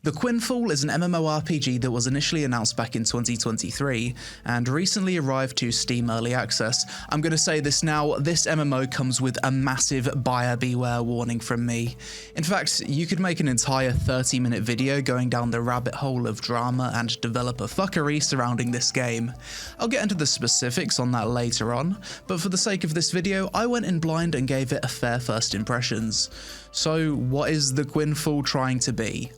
The Quinfall is an MMORPG that was initially announced back in 2023 and recently arrived to Steam Early Access. I'm going to say this now, this MMO comes with a massive buyer beware warning from me. In fact, you could make an entire 30-minute video going down the rabbit hole of drama and developer fuckery surrounding this game. I'll get into the specifics on that later on, but for the sake of this video, I went in blind and gave it a fair first impressions. So what is the Quinfall trying to be?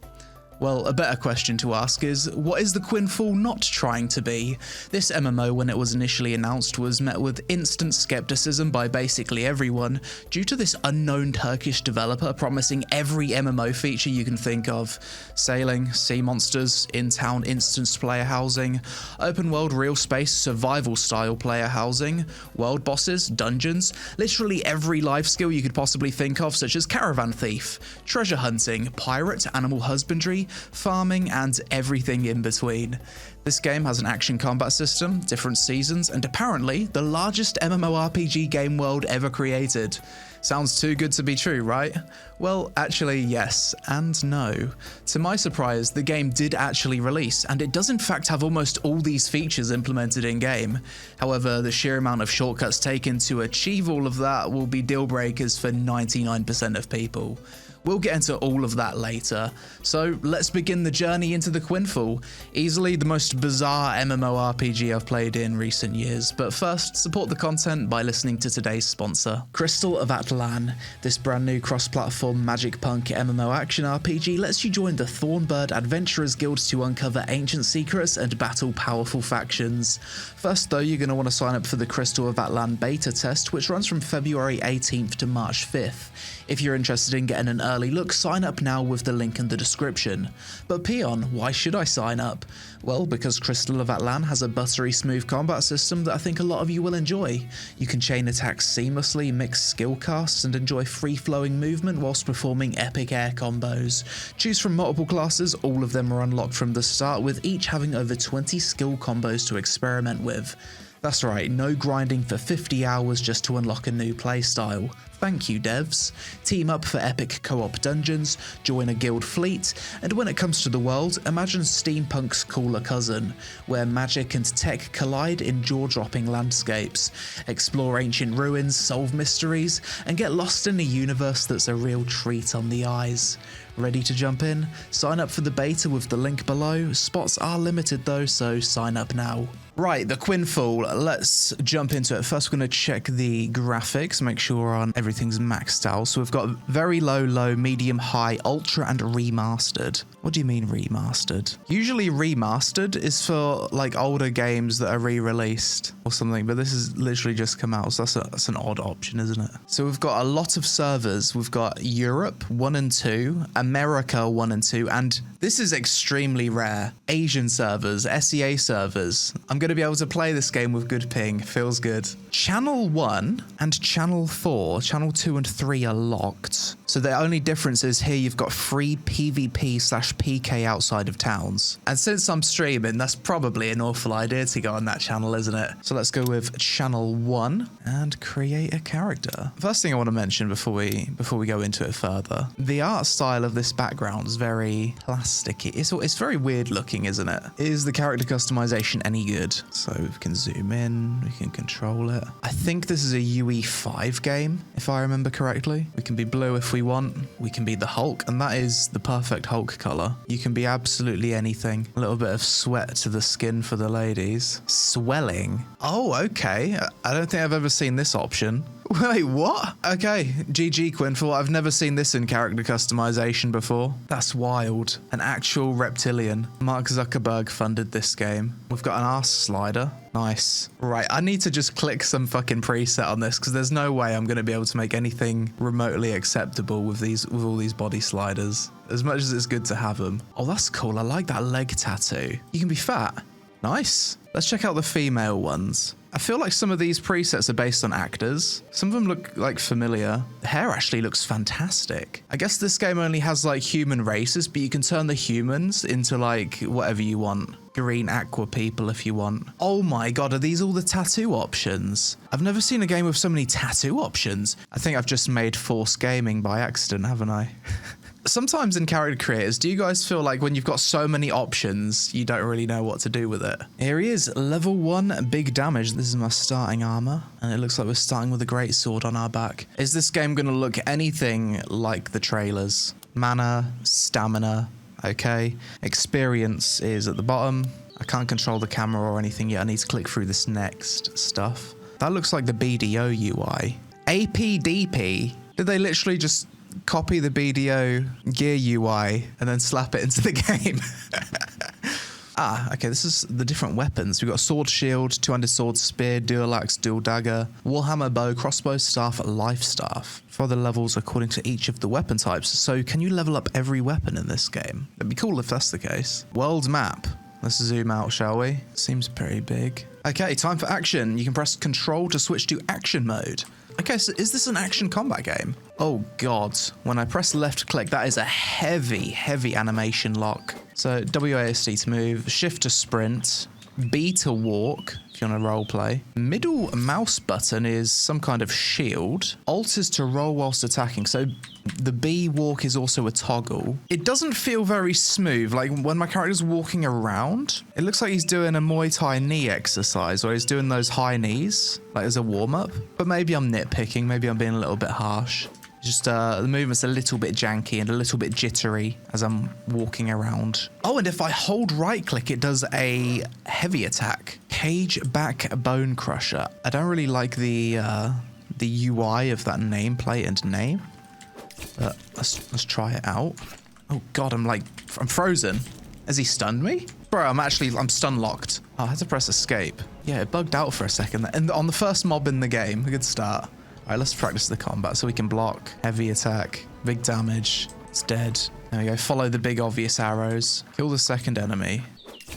Well, a better question to ask is, what is the Quinfall not trying to be? This MMO, when it was initially announced, was met with instant skepticism by basically everyone due to this unknown Turkish developer promising every MMO feature you can think of. Sailing, sea monsters, in-town instance player housing, open world real space survival style player housing, world bosses, dungeons, literally every life skill you could possibly think of, such as Caravan Thief, treasure hunting, pirate, animal husbandry, farming, and everything in between. This game has an action combat system, different seasons, and apparently the largest MMORPG game world ever created. Sounds too good to be true, right? Well, actually yes and no. To my surprise, the game did actually release, and it does in fact have almost all these features implemented in-game. However, the sheer amount of shortcuts taken to achieve all of that will be deal breakers for 99% of people. We'll get into all of that later, so let's begin the journey into the Quinfall, easily the most bizarre MMORPG I've played in recent years. But first, support the content by listening to today's sponsor, Crystal of Atlan. This brand new cross-platform magic punk MMO action RPG lets you join the Thornbird Adventurers Guild to uncover ancient secrets and battle powerful factions. First though, you're going to want to sign up for the Crystal of Atlan beta test, which runs from February 18th to March 5th. If you're interested in getting an early look, sign up now with the link in the description. But Peon, why should I sign up? Well, because Crystal of Atlan has a buttery smooth combat system that I think a lot of you will enjoy. You can chain attacks seamlessly, mix skill casts, and enjoy free-flowing movement whilst performing epic air combos. Choose from multiple classes, all of them are unlocked from the start, with each having over 20 skill combos to experiment with. That's right, no grinding for 50 hours just to unlock a new playstyle. Thank you, devs. Team up for epic co-op dungeons, join a guild fleet, and when it comes to the world, imagine steampunk's cooler cousin, where magic and tech collide in jaw-dropping landscapes. Explore ancient ruins, solve mysteries, and get lost in a universe that's a real treat on the eyes. Ready to jump in? Sign up for the beta with the link below. Spots are limited though, so sign up now. Right, the Quinfall, let's jump into it. First, we're going to check the graphics, make sure everything's maxed out. So we've got very low, low, medium, high, ultra, and remastered. What do you mean remastered? Usually remastered is for like older games that are re-released or something, but this is literally just come out, so that's an odd option, isn't it? So we've got a lot of servers. We've got Europe 1 and 2, America 1 and 2, and this is extremely rare. Asian servers, SEA servers. I'm going to be able to play this game with good ping. Feels good. Channel 1 and Channel 4, Channel 2 and 3 are locked. So the only difference is here you've got free PvP/PK outside of towns. And since I'm streaming, that's probably an awful idea to go on that channel, isn't it? So let's go with Channel 1 and create a character. First thing I want to mention before we go into it further, the art style of this background is very plasticky. It's very weird looking, isn't it? Is the character customization any good? So we can zoom in, we can control it. I think this is a UE5 game, if I remember correctly. We can be blue if we want. We can be the Hulk, and that is the perfect Hulk color. You can be absolutely anything. A little bit of sweat to the skin for the ladies. Swelling. Oh, okay. I don't think I've ever seen this option. Wait, what? Okay, GG Quinfall. I've never seen this in character customization before. That's wild. An actual reptilian. Mark Zuckerberg funded this game. We've got an arse slider. Nice. Right, I need to just click some fucking preset on this because there's no way I'm going to be able to make anything remotely acceptable with all these body sliders. As much as it's good to have them. Oh, that's cool. I like that leg tattoo. You can be fat. Nice. Let's check out the female ones. I feel like some of these presets are based on actors. Some of them look like familiar. The hair actually looks fantastic. I guess this game only has like human races, but you can turn the humans into like whatever you want. Green aqua people if you want. Oh my god, are these all the tattoo options? I've never seen a game with so many tattoo options. I think I've just made Force Gaming by accident, haven't I? Sometimes in character creators, do you guys feel like when you've got so many options, you don't really know what to do with it? Here he is, level 1, big damage. This is my starting armor, and it looks like we're starting with a great sword on our back. Is this game going to look anything like the trailers? Mana, stamina, okay. Experience is at the bottom. I can't control the camera or anything yet. I need to click through this next stuff. That looks like the BDO UI. APDP. Did they literally just copy the BDO gear UI and then slap it into the game? Okay, this is the different weapons. We've got sword, shield, two-handed sword, spear, dual axe, dual dagger, warhammer, bow, crossbow, staff, life staff. For the levels according to each of the weapon types. So can you level up every weapon in this game? It'd be cool if that's the case. World map. Let's zoom out, shall we? Seems pretty big. Okay, time for action. You can press control to switch to action mode. Okay, so is this an action combat game? Oh God, when I press left click, that is a heavy animation lock. So WASD to move, shift to sprint, B to walk, if you want to role play. Middle mouse button is some kind of shield. Alt is to roll whilst attacking. So the B walk is also a toggle. It doesn't feel very smooth. Like when my character's walking around, it looks like he's doing a Muay Thai knee exercise, or he's doing those high knees, like as a warm up. But maybe I'm nitpicking. Maybe I'm being a little bit harsh. Just the movement's a little bit janky and a little bit jittery as I'm walking around. Oh, and if I hold right click, it does a heavy attack. Cage back bone crusher. I don't really like the UI of that nameplate and name. But let's try it out. Oh God, I'm frozen. Has he stunned me? Bro, I'm stun locked. Oh, I had to press escape. Yeah, it bugged out for a second. And on the first mob in the game, a good start. All right, let's practice the combat so we can block. Heavy attack, big damage. It's dead. There we go. Follow the big obvious arrows. Kill the second enemy.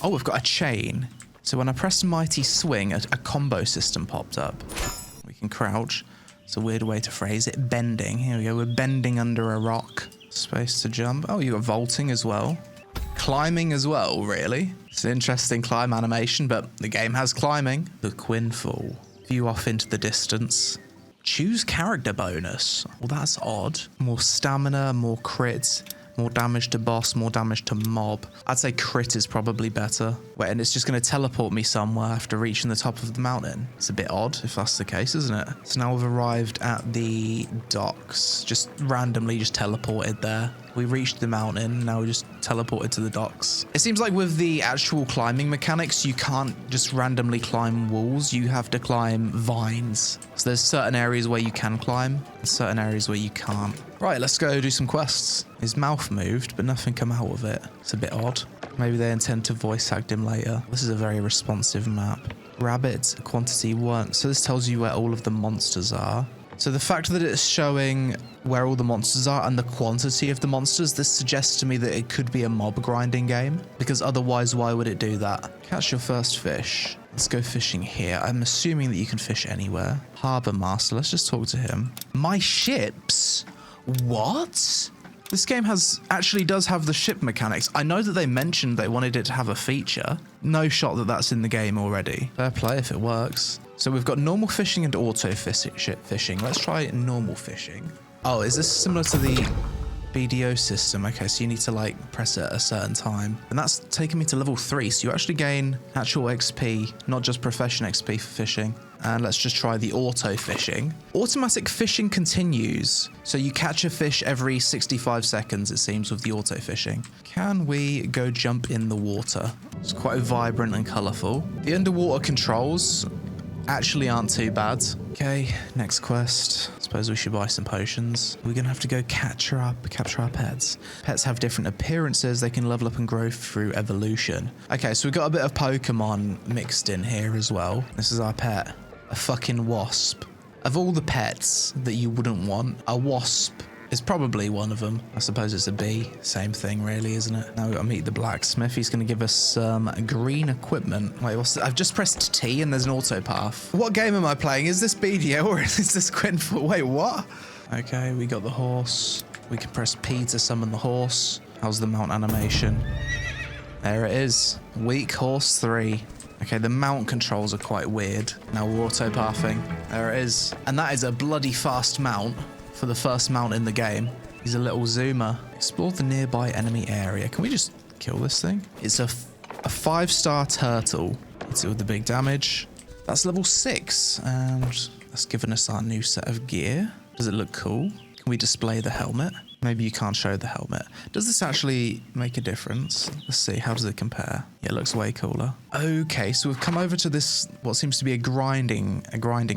Oh, we've got a chain. So when I press mighty swing, a combo system popped up. We can crouch. It's a weird way to phrase it. Bending. Here we go. We're bending under a rock. Space to jump. Oh, you got vaulting as well. Climbing as well, really. It's an interesting climb animation, but the game has climbing. The Quinfall. View off into the distance. Choose character bonus. Well, that's odd. More stamina, more crits, more damage to boss, more damage to mob. I'd say crit is probably better. Wait, and it's just going to teleport me somewhere after reaching the top of the mountain. It's a bit odd if that's the case, isn't it? So now we've arrived at the docks. Just randomly just teleported there. We reached the mountain, now we just teleported to the docks. It seems like with the actual climbing mechanics, you can't just randomly climb walls, you have to climb vines. So there's certain areas where you can climb, and certain areas where you can't. Right, let's go do some quests. His mouth moved, but nothing come out of it. It's a bit odd. Maybe they intend to voice act him later. This is a very responsive map. Rabbit, quantity 1. So this tells you where all of the monsters are. So the fact that it's showing where all the monsters are and the quantity of the monsters, this suggests to me that it could be a mob grinding game, because otherwise why would it do that? Catch your first fish. Let's go fishing here. I'm assuming that you can fish anywhere. Harbour master, let's just talk to him. My ships? What? This game actually does have the ship mechanics. I know that they mentioned they wanted it to have a feature. No shot that that's in the game already. Fair play if it works. So we've got normal fishing and auto fishing. Let's try normal fishing. Oh, is this similar to the BDO system? Okay, so you need to press it at a certain time. And that's taken me to level 3. So you actually gain actual XP, not just profession XP for fishing. And let's just try the auto fishing. Automatic fishing continues. So you catch a fish every 65 seconds, it seems, with the auto fishing. Can we go jump in the water? It's quite vibrant and colorful. The underwater controls actually aren't too bad. Okay, next quest. Suppose we should buy some potions. We're gonna have to go capture our pets. Pets have different appearances. They can level up and grow through evolution. Okay, so we've got a bit of Pokemon mixed in here as well. This is our pet, a fucking wasp. Of all the pets that you wouldn't want, a wasp is probably one of them. I suppose it's a bee. Same thing really, isn't it? Now we've got to meet the blacksmith. He's going to give us some green equipment. Wait, I've just pressed T and there's an auto path. What game am I playing? Is this BDO or is this Quinfall? Wait, what? Okay, we got the horse. We can press P to summon the horse. How's the mount animation? There it is. Weak horse 3. Okay, the mount controls are quite weird. Now we're auto pathing. There it is. And that is a bloody fast mount for the first mount in the game. He's a little zoomer. Explore the nearby enemy area. Can we just kill this thing? It's a 5-star turtle. Hits it with the big damage. That's level 6. And that's given us our new set of gear. Does it look cool? Can we display the helmet? Maybe you can't show the helmet. Does this actually make a difference? Let's see. How does it compare? Yeah, it looks way cooler. Okay, so we've come over to this, what seems to be a grinding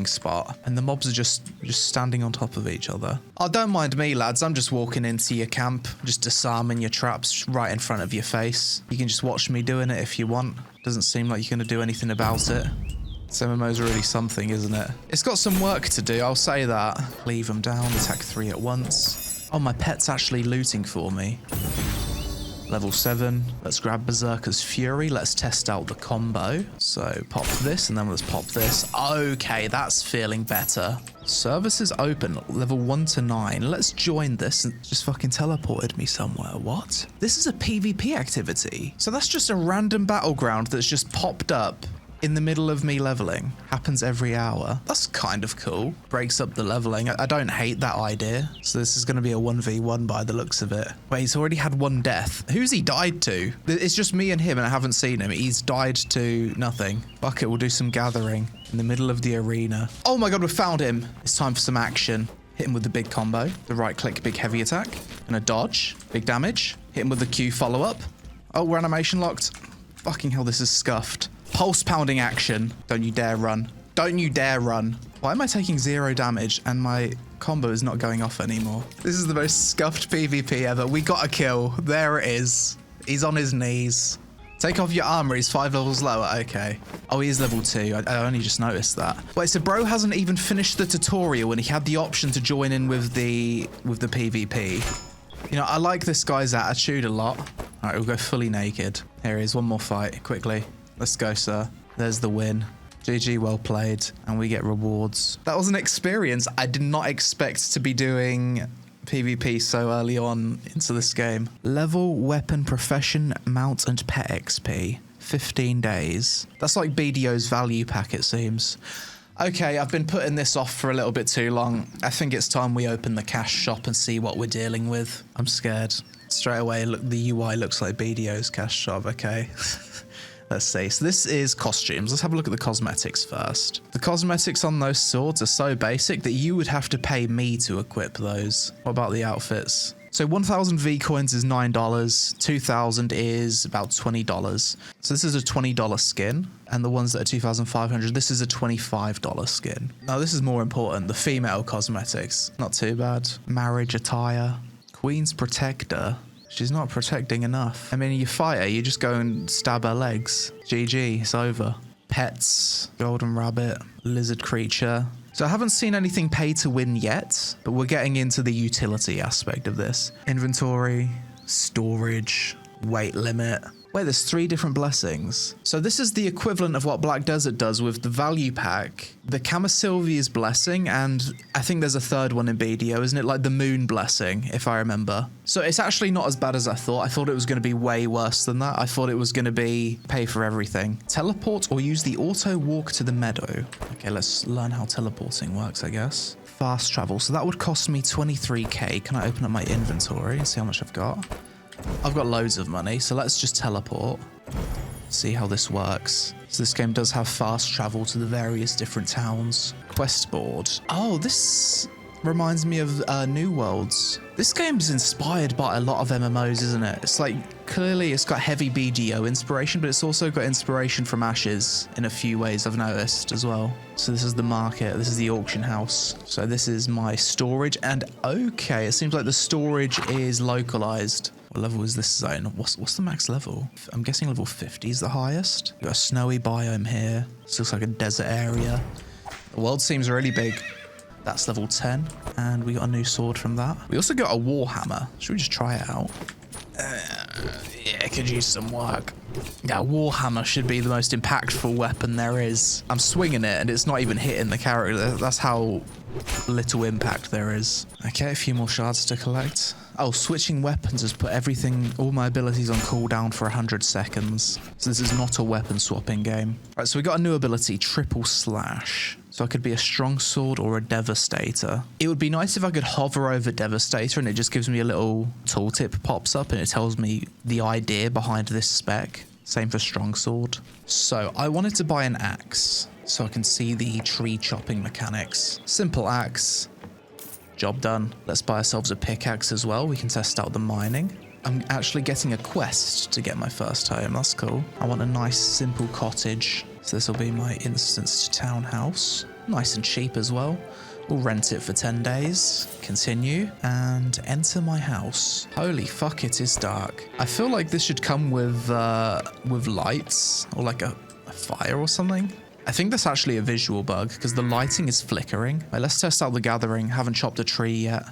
spot, and the mobs are just standing on top of each other. Oh, don't mind me, lads. I'm just walking into your camp, just disarming your traps right in front of your face. You can just watch me doing it if you want. Doesn't seem like you're going to do anything about it. This MMO's really something, isn't it? It's got some work to do, I'll say that. Leave them down, attack 3 at once. Oh, my pet's actually looting for me. Level 7. Let's grab Berserker's Fury. Let's test out the combo. So pop this and then let's pop this. Okay, that's feeling better. Services open, level 1 to 9. Let's join this and just fucking teleported me somewhere. What? This is a PvP activity. So that's just a random battleground that's just popped up in the middle of me leveling. Happens every hour. That's kind of cool. Breaks up the leveling. I don't hate that idea. So this is going to be a 1v1 by the looks of it. Wait, he's already had 1 death. Who's he died to? It's just me and him and I haven't seen him. He's died to nothing. Fuck it, we'll do some gathering in the middle of the arena. Oh my god, we found him. It's time for some action. Hit him with the big combo. The right click, big heavy attack. And a dodge. Big damage. Hit him with the Q follow-up. Oh, we're animation locked. Fucking hell, this is scuffed. Pulse pounding action. Don't you dare run. Don't you dare run. Why am I taking 0 damage and my combo is not going off anymore? This is the most scuffed PvP ever. We got a kill. There it is. He's on his knees. Take off your armor. He's 5 levels lower. Okay. Oh, he is level 2. I only just noticed that. Wait, so bro hasn't even finished the tutorial and he had the option to join in with the PvP. You know, I like this guy's attitude a lot. All right, we'll go fully naked. Here he is. One more fight. Quickly. Let's go, sir. There's the win. GG, well played. And we get rewards. That was an experience. I did not expect to be doing PvP so early on into this game. Level, weapon, profession, mount, and pet XP. 15 days. That's like BDO's value pack, it seems. Okay, I've been putting this off for a little bit too long. I think it's time we open the cash shop and see what we're dealing with. I'm scared. Straight away, look, the UI looks like BDO's cash shop. Okay. Let's see. So this is costumes. Let's have a look at the cosmetics first. The cosmetics on those swords are so basic that you would have to pay me to equip those. What about the outfits? So 1,000 V coins is $9. 2,000 is about $20. So this is a $20 skin. And the ones that are 2,500, this is a $25 skin. Now this is more important. The female cosmetics. Not too bad. Marriage attire. Queen's protector. She's not protecting enough. I mean, you fight her, you just go and stab her legs. GG, it's over. Pets, golden rabbit, lizard creature. So I haven't seen anything pay to win yet, but we're getting into the utility aspect of this. Inventory, storage, weight limit. Wait, there's 3 different blessings. So this is the equivalent of what Black Desert does with the value pack, the Camasylvia's blessing, and I think there's a 3rd one in BDO, isn't it? Like the moon blessing, if I remember. So it's actually not as bad as I thought. I thought it was going to be way worse than that. I thought it was going to be pay for everything. Teleport or use the auto walk to the meadow. Okay, let's learn how teleporting works, I guess. Fast travel. So that would cost me 23k. Can I open up my inventory and see how much I've got? I've got loads of money, so let's just teleport. See how this works. So this game does have fast travel to the various different towns. Quest board. Oh, this reminds me of New Worlds. This game's inspired by a lot of MMOs, isn't it? It's like, clearly it's got heavy BDO inspiration, but it's also got inspiration from Ashes in a few ways I've noticed as well. So this is the market, this is the auction house. So this is my storage, and okay, it seems like the storage is localized. What level is this zone? What's the max level? I'm guessing level 50 is the highest. We've got a snowy biome here. This looks like a desert area. The world seems really big. That's level 10. And we got a new sword from that. We also got a warhammer. Should we just try it out? Yeah, it could use some work. Yeah, warhammer should be the most impactful weapon there is. I'm swinging it and it's not even hitting the character. That's how little impact there is. Okay, a few more shards to collect. Oh, switching weapons has put all my abilities on cooldown for 100 seconds. So this is not a weapon swapping game. Right, so we got a new ability, triple slash. So I could be a strong sword or a devastator. It would be nice if I could hover over devastator and it just gives me a little tooltip pops up and it tells me the idea behind this spec. Same for strong sword. So I wanted to buy an axe so I can see the tree chopping mechanics. Simple axe. Job done. Let's buy ourselves a pickaxe as well. We can test out the mining. I'm actually getting a quest to get my first home. That's cool. I want a nice simple cottage. So this will be my instance townhouse. Nice and cheap as well. We'll rent it for 10 days. Continue and enter my house. Holy fuck, it is dark. I feel like this should come with lights or like a fire or something. I think that's actually a visual bug because the lighting is flickering. Right, let's test out the gathering. Haven't chopped a tree yet.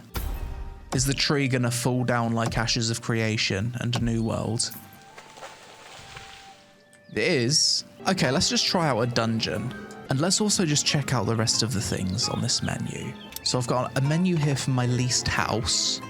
Is the tree gonna fall down like Ashes of Creation and a New World? It is. Okay, let's just try out a dungeon. And let's also just check out the rest of the things on this menu. So I've got a menu here for my leased house.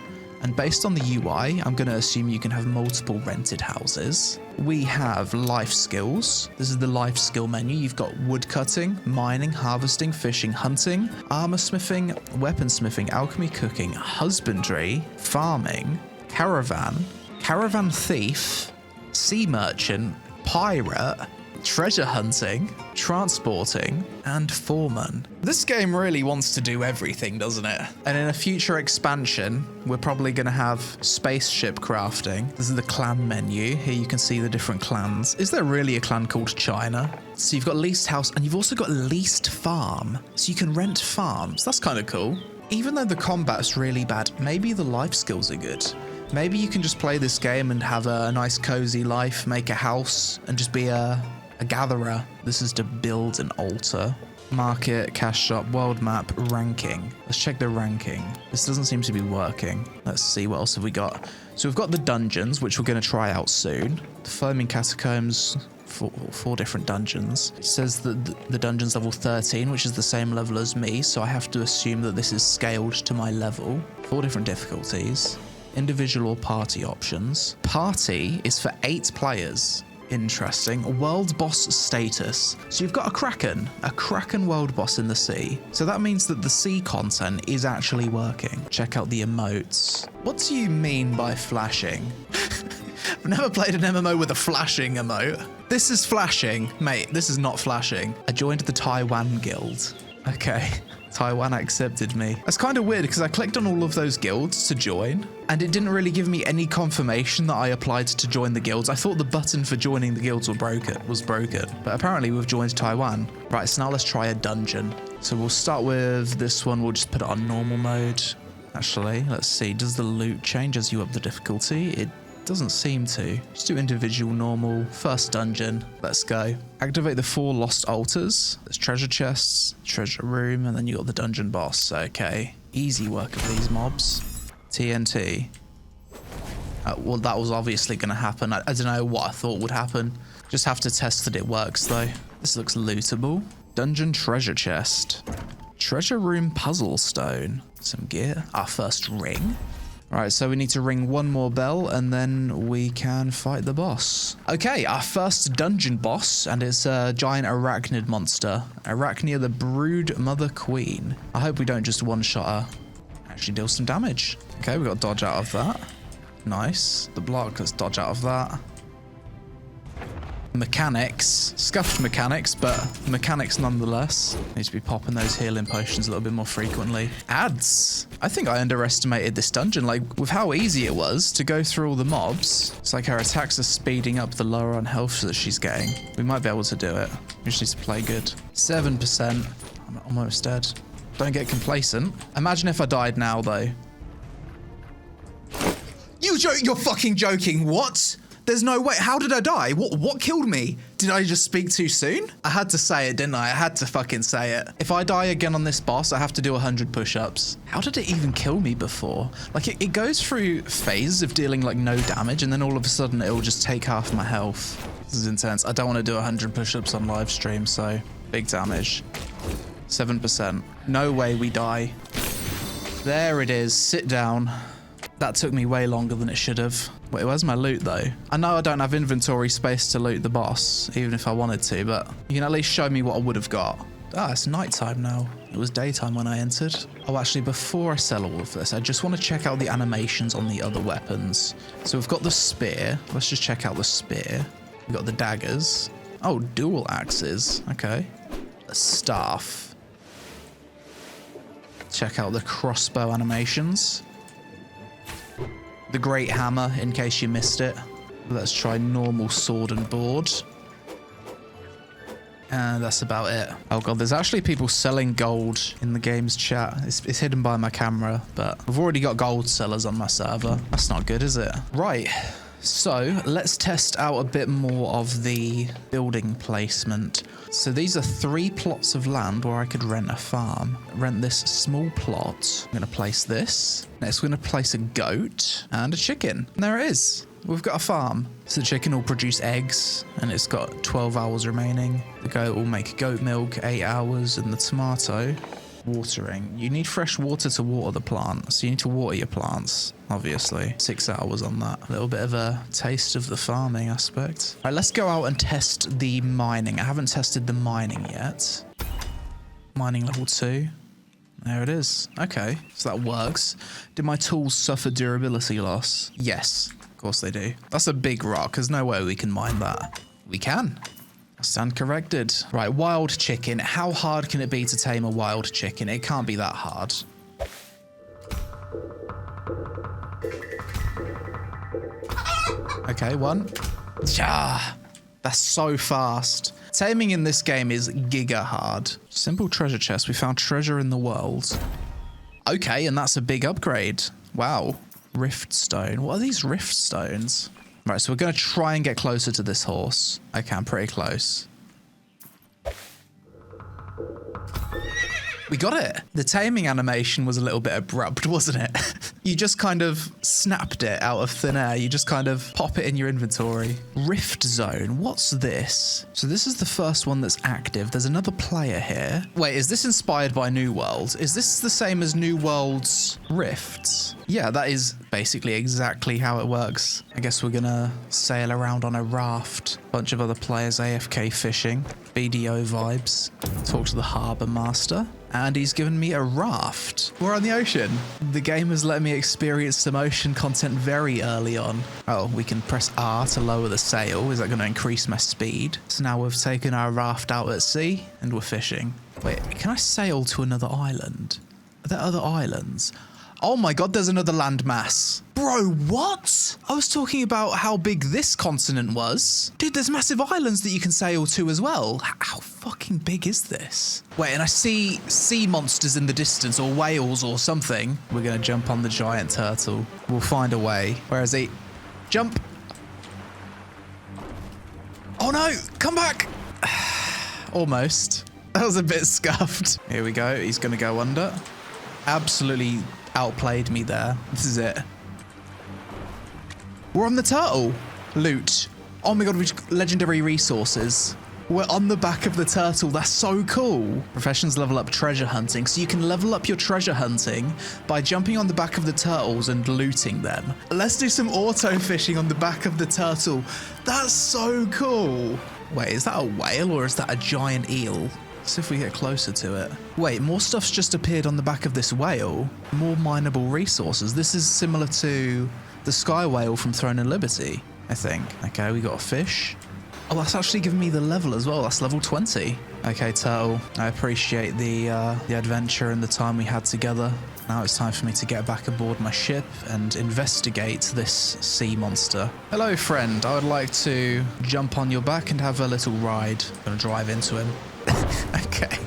And based on the UI, I'm going to assume you can have multiple rented houses. We have life skills. This is the life skill menu. You've got wood cutting, mining, harvesting, fishing, hunting, armor smithing, weapon smithing, alchemy, cooking, husbandry, farming, caravan thief, sea merchant, pirate, treasure hunting, transporting, and foreman. This game really wants to do everything, doesn't it? And in a future expansion, we're probably going to have spaceship crafting. This is the clan menu. Here you can see the different clans. Is there really a clan called China? So you've got leased house and you've also got leased farm. So you can rent farms. That's kind of cool. Even though the combat's really bad, maybe the life skills are good. Maybe you can just play this game and have a nice cozy life, make a house, and just be a gatherer. This is to build an altar. Market, cash shop, world map, ranking. Let's check the ranking. This doesn't seem to be working. Let's see, what else have we got? So we've got the dungeons, which we're going to try out soon. The foaming catacombs, four different dungeons. It says that the dungeon's level 13, which is the same level as me, so I have to assume that this is scaled to my level. 4 different difficulties. Individual or party options. Party is for 8 players. Interesting. World boss status. So you've got a Kraken world boss in the sea. So that means that the sea content is actually working. Check out the emotes. What do you mean by flashing? I've never played an MMO with a flashing emote. This is flashing. Mate, this is not flashing. I joined the Taiwan guild. Okay. Taiwan accepted me. That's kind of weird because I clicked on all of those guilds to join and it didn't really give me any confirmation that I applied to join the guilds. I thought the button for joining the guilds was broken, but apparently we've joined Taiwan. Right, so now let's try a dungeon. So we'll start with this one. We'll just put it on normal mode. Actually, let's see. Does the loot change as you up the difficulty? It doesn't seem to. Just do individual, normal, first dungeon. Let's go. Activate the 4 lost altars. There's treasure chests, treasure room, and then you got the dungeon boss. Okay, easy work of these mobs. TNT. Well, that was obviously going to happen. I don't know what I thought would happen. Just have to test that it works though. This looks lootable. Dungeon treasure chest. Treasure room puzzle stone. Some gear. Our first ring. Right, so we need to ring 1 more bell and then we can fight the boss. Okay, our first dungeon boss, and it's a giant arachnid monster. Arachnia, the brood mother queen. I hope we don't just one-shot her. Actually deal some damage. Okay, we got dodge out of that. Nice. The block, let's dodge out of that. Mechanics. Scuffed mechanics, but mechanics nonetheless. Need to be popping those healing potions a little bit more frequently. Ads. I think I underestimated this dungeon, like with how easy it was to go through all the mobs. It's like her attacks are speeding up the lower on health that she's getting. We might be able to do it. We just need to play good. 7%. I'm almost dead. Don't get complacent. Imagine if I died now though. You're fucking joking. What? There's no way. How did I die? What killed me? Did I just speak too soon? I had to say it, didn't I? I had to fucking say it. If I die again on this boss, I have to do 100 push-ups. How did it even kill me before? Like it goes through phases of dealing like no damage and then all of a sudden it will just take half my health. This is intense. I don't want to do 100 push-ups on live stream, so big damage. 7%. No way we die. There it is. Sit down. That took me way longer than it should have. Wait, where's my loot though? I know I don't have inventory space to loot the boss, even if I wanted to, but you can at least show me what I would have got. Ah, it's nighttime now. It was daytime when I entered. Oh, actually, before I sell all of this, I just want to check out the animations on the other weapons. So we've got the spear. Let's just check out the spear. We've got the daggers. Oh, dual axes. Okay. A staff. Check out the crossbow animations. The great hammer, in case you missed it. Let's try normal sword and board. And that's about it. Oh god, there's actually people selling gold in the game's chat. It's hidden by my camera, but I've already got gold sellers on my server. That's not good, is it? Right. So let's test out a bit more of the building placement. So these are 3 plots of land where I could rent a farm. Rent this small plot. I'm going to place this. Next, we're going to place a goat and a chicken. And there it is. We've got a farm. So the chicken will produce eggs and it's got 12 hours remaining. The goat will make goat milk, 8 hours, and the tomato, watering. You need fresh water to water the plant. So you need to water your plants, obviously. 6 hours on that. A little bit of a taste of the farming aspect. All right, let's go out and test the mining. I haven't tested the mining yet. Mining level 2. There it is. Okay, so that works. Did my tools suffer durability loss? Yes. Of course they do. That's a big rock. There's no way we can mine that. We can. I stand corrected. Right, wild chicken. How hard can it be to tame a wild chicken? It can't be that hard. Okay, 1. Ah, that's so fast. Taming in this game is giga hard. Simple treasure chest. We found treasure in the world. Okay, and that's a big upgrade. Wow. Rift stone. What are these rift stones? Right, so we're going to try and get closer to this horse. Okay, I'm pretty close. We got it. The taming animation was a little bit abrupt, wasn't it? You just kind of snapped it out of thin air. You just kind of pop it in your inventory. Rift zone. What's this? So this is the first one that's active. There's another player here. Wait, is this inspired by New World? Is this the same as New World's rifts? Yeah, that is basically exactly how it works. I guess we're gonna sail around on a raft. Bunch of other players AFK fishing. BDO vibes. Talk to the harbour master. And he's given me a raft. We're on the ocean. The game has let me experience some ocean content very early on. Oh, we can press R to lower the sail. Is that going to increase my speed? So now we've taken our raft out at sea and we're fishing. Wait, can I sail to another island? Are there other islands? Oh my god, there's another landmass. Bro, what? I was talking about how big this continent was. Dude, there's massive islands that you can sail to as well. How fucking big is this? Wait, and I see sea monsters in the distance, or whales or something. We're gonna jump on the giant turtle. We'll find a way. Where is he? Jump. Oh no, come back. Almost. That was a bit scuffed. Here we go, he's gonna go under. Absolutely outplayed me there. This is it. We're on the turtle. Loot. Oh my god, we've legendary resources. We're on the back of the turtle. That's so cool. Professions level up treasure hunting. So you can level up your treasure hunting by jumping on the back of the turtles and looting them. Let's do some auto fishing on the back of the turtle. That's so cool. Wait, is that a whale or is that a giant eel? See if we get closer to it. Wait, more stuff's just appeared on the back of this whale. More mineable resources. This is similar to the sky whale from Throne of Liberty, I think. Okay, we got a fish. Oh, that's actually giving me the level as well. That's level 20. Okay, turtle. I appreciate the adventure and the time we had together. Now it's time for me to get back aboard my ship and investigate this sea monster. Hello, friend. I would like to jump on your back and have a little ride. I'm gonna drive into him. Okay.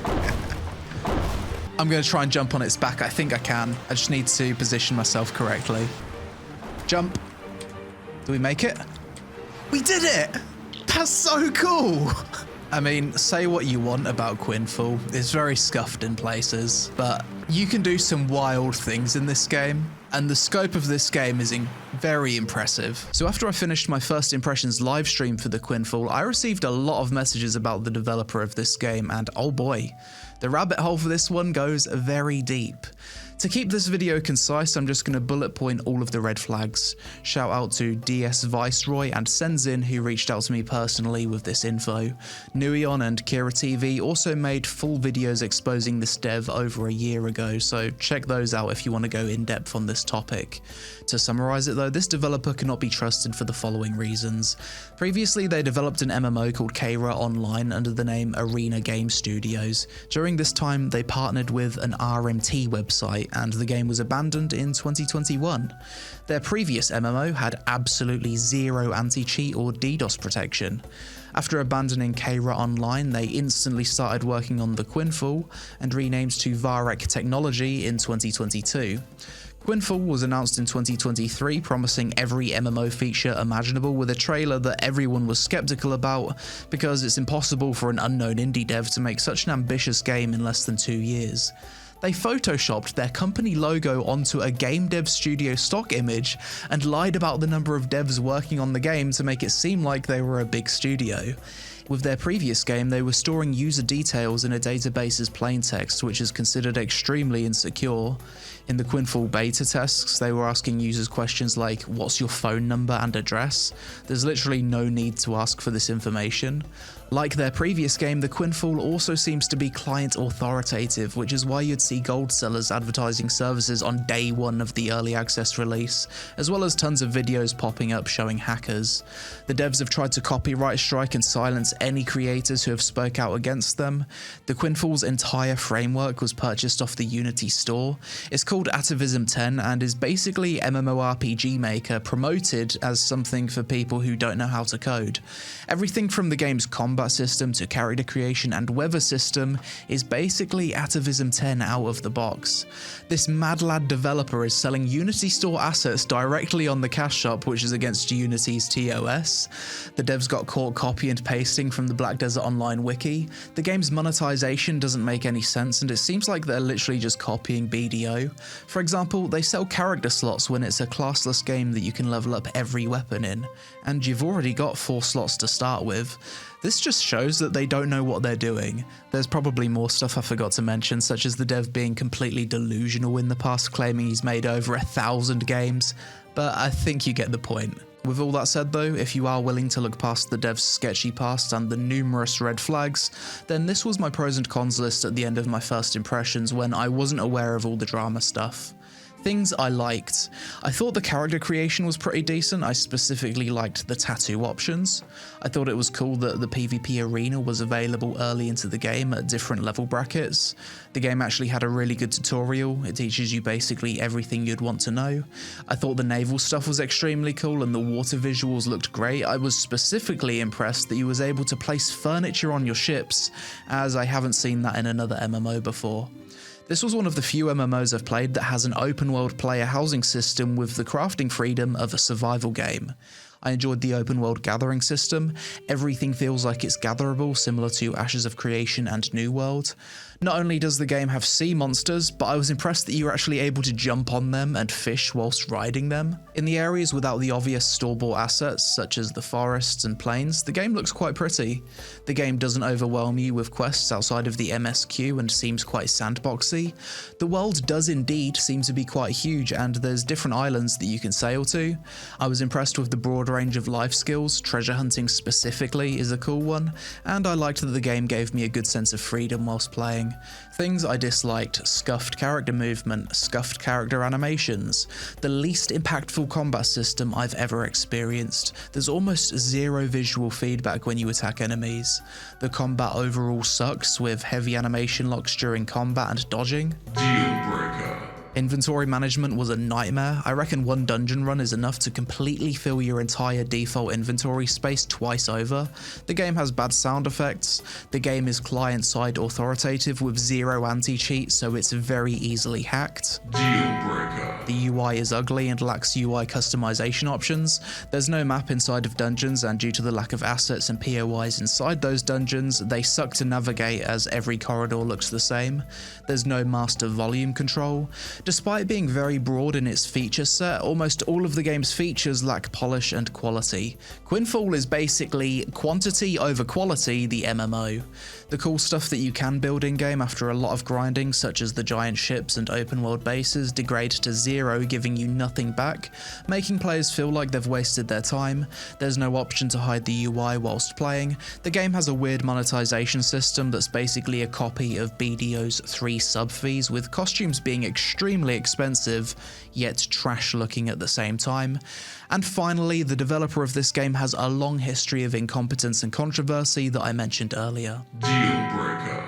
I'm going to try and jump on its back. I think I can. I just need to position myself correctly. Jump. Do we make it? We did it! That's so cool! I mean, say what you want about Quinfall. It's very scuffed in places, but you can do some wild things in this game. and the scope of this game is very impressive. So after I finished my first impressions live stream for the Quinfall, I received a lot of messages about the developer of this game, and oh boy, the rabbit hole for this one goes very deep. To keep this video concise, I'm just going to bullet point all of the red flags. Shout out to DS Viceroy and Senzin, who reached out to me personally with this info. Nuion and Kira TV also made full videos exposing this dev over a year ago, so check those out if you want to go in depth on this topic. To summarize it though, this developer cannot be trusted for the following reasons. Previously, they developed an MMO called Caravan Online under the name Arena Game Studios. During this time, they partnered with an RMT website, and the game was abandoned in 2021. Their previous MMO had absolutely zero anti-cheat or DDoS protection. After abandoning Kara Online, they instantly started working on the Quinfall and renamed to Varek Technology in 2022. Quinfall was announced in 2023, promising every MMO feature imaginable with a trailer that everyone was skeptical about because it's impossible for an unknown indie dev to make such an ambitious game in less than 2 years. They photoshopped their company logo onto a game dev studio stock image and lied about the number of devs working on the game to make it seem like they were a big studio. With their previous game, they were storing user details in a database as plaintext, which is considered extremely insecure. In the Quinfall beta tests, they were asking users questions like, "What's your phone number and address?" There's literally no need to ask for this information. Like their previous game, the Quinfall also seems to be client authoritative, which is why you'd see gold sellers advertising services on day one of the early access release, as well as tons of videos popping up showing hackers. The devs have tried to copyright strike and silence any creators who have spoke out against them. The Quinfall's entire framework was purchased off the Unity store. It's called Atavism 10 and is basically MMORPG Maker promoted as something for people who don't know how to code. Everything from the game's combat system to character creation and weather system is basically Atavism 10 out of the box. This mad lad developer is selling Unity store assets directly on the cash shop, which is against Unity's TOS. The devs got caught copy and pasting from the Black Desert Online wiki. The game's monetization doesn't make any sense, and it seems like they're literally just copying BDO. For example, they sell character slots when it's a classless game that you can level up every weapon in, and you've already got 4 slots to start with. This just shows that they don't know what they're doing. There's probably more stuff I forgot to mention, such as the dev being completely delusional in the past, claiming he's made over 1,000 games, but I think you get the point. With all that said though, if you are willing to look past the dev's sketchy past and the numerous red flags, then this was my pros and cons list at the end of my first impressions when I wasn't aware of all the drama stuff. Things I liked. I thought the character creation was pretty decent. I specifically liked the tattoo options. I thought it was cool that the PvP arena was available early into the game at different level brackets. The game actually had a really good tutorial. It teaches you basically everything you'd want to know. I thought the naval stuff was extremely cool and the water visuals looked great. I was specifically impressed that you was able to place furniture on your ships, as I haven't seen that in another MMO before. This was one of the few MMOs I've played that has an open world player housing system with the crafting freedom of a survival game. I enjoyed the open world gathering system. Everything feels like it's gatherable, similar to Ashes of Creation and New World. Not only does the game have sea monsters, but I was impressed that you're actually able to jump on them and fish whilst riding them. In the areas without the obvious store-bought assets, such as the forests and plains, the game looks quite pretty. The game doesn't overwhelm you with quests outside of the MSQ and seems quite sandboxy. The world does indeed seem to be quite huge, and there's different islands that you can sail to. I was impressed with the broad range of life skills. Treasure hunting specifically is a cool one, and I liked that the game gave me a good sense of freedom whilst playing. Things I disliked: scuffed character movement, scuffed character animations, the least impactful combat system I've ever experienced. There's almost zero visual feedback when you attack enemies. The combat overall sucks, with heavy animation locks during combat and dodging. Deal breaker. Inventory management was a nightmare. I reckon one dungeon run is enough to completely fill your entire default inventory space twice over. The game has bad sound effects. The game is client-side authoritative with zero anti-cheat, so it's very easily hacked. Deal breaker. The UI is ugly and lacks UI customization options. There's no map inside of dungeons, and due to the lack of assets and POIs inside those dungeons, they suck to navigate as every corridor looks the same. There's no master volume control. Despite being very broad in its feature set, almost all of the game's features lack polish and quality. Quinfall is basically quantity over quality, the MMO. The cool stuff that you can build in-game after a lot of grinding, such as the giant ships and open world bases, degrade to zero, giving you nothing back, making players feel like they've wasted their time. There's no option to hide the UI whilst playing. The game has a weird monetization system that's basically a copy of BDO's 3 sub-fees, with costumes being extremely expensive, yet trash looking at the same time. And finally, the developer of this game has a long history of incompetence and controversy that I mentioned earlier. Deal breaker.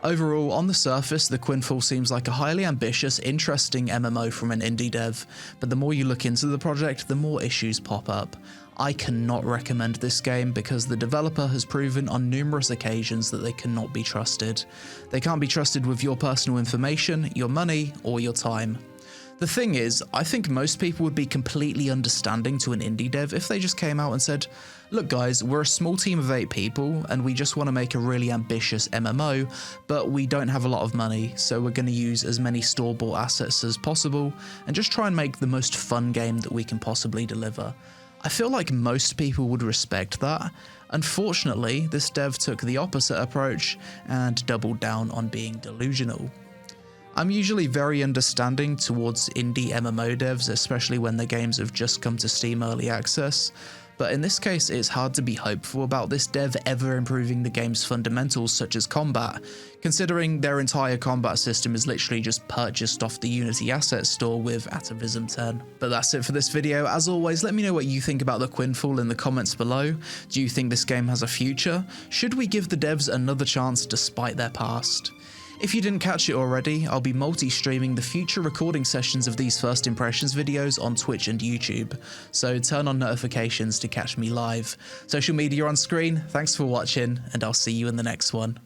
Overall, on the surface, the Quinfall seems like a highly ambitious, interesting MMO from an indie dev, but the more you look into the project, the more issues pop up. I cannot recommend this game because the developer has proven on numerous occasions that they cannot be trusted. They can't be trusted with your personal information, your money, or your time. The thing is, I think most people would be completely understanding to an indie dev if they just came out and said, look guys, we're a small team of 8 people and we just want to make a really ambitious MMO, but we don't have a lot of money, so we're going to use as many store-bought assets as possible and just try and make the most fun game that we can possibly deliver. I feel like most people would respect that. Unfortunately, this dev took the opposite approach and doubled down on being delusional. I'm usually very understanding towards indie MMO devs, especially when their games have just come to Steam Early Access, but in this case it's hard to be hopeful about this dev ever improving the game's fundamentals such as combat, considering their entire combat system is literally just purchased off the Unity asset store with Atavism 10. But that's it for this video. As always, let me know what you think about the Quinfall in the comments below. Do you think this game has a future? Should we give the devs another chance despite their past? If you didn't catch it already, I'll be multi-streaming the future recording sessions of these first impressions videos on Twitch and YouTube, so turn on notifications to catch me live. Social media on screen, thanks for watching, and I'll see you in the next one.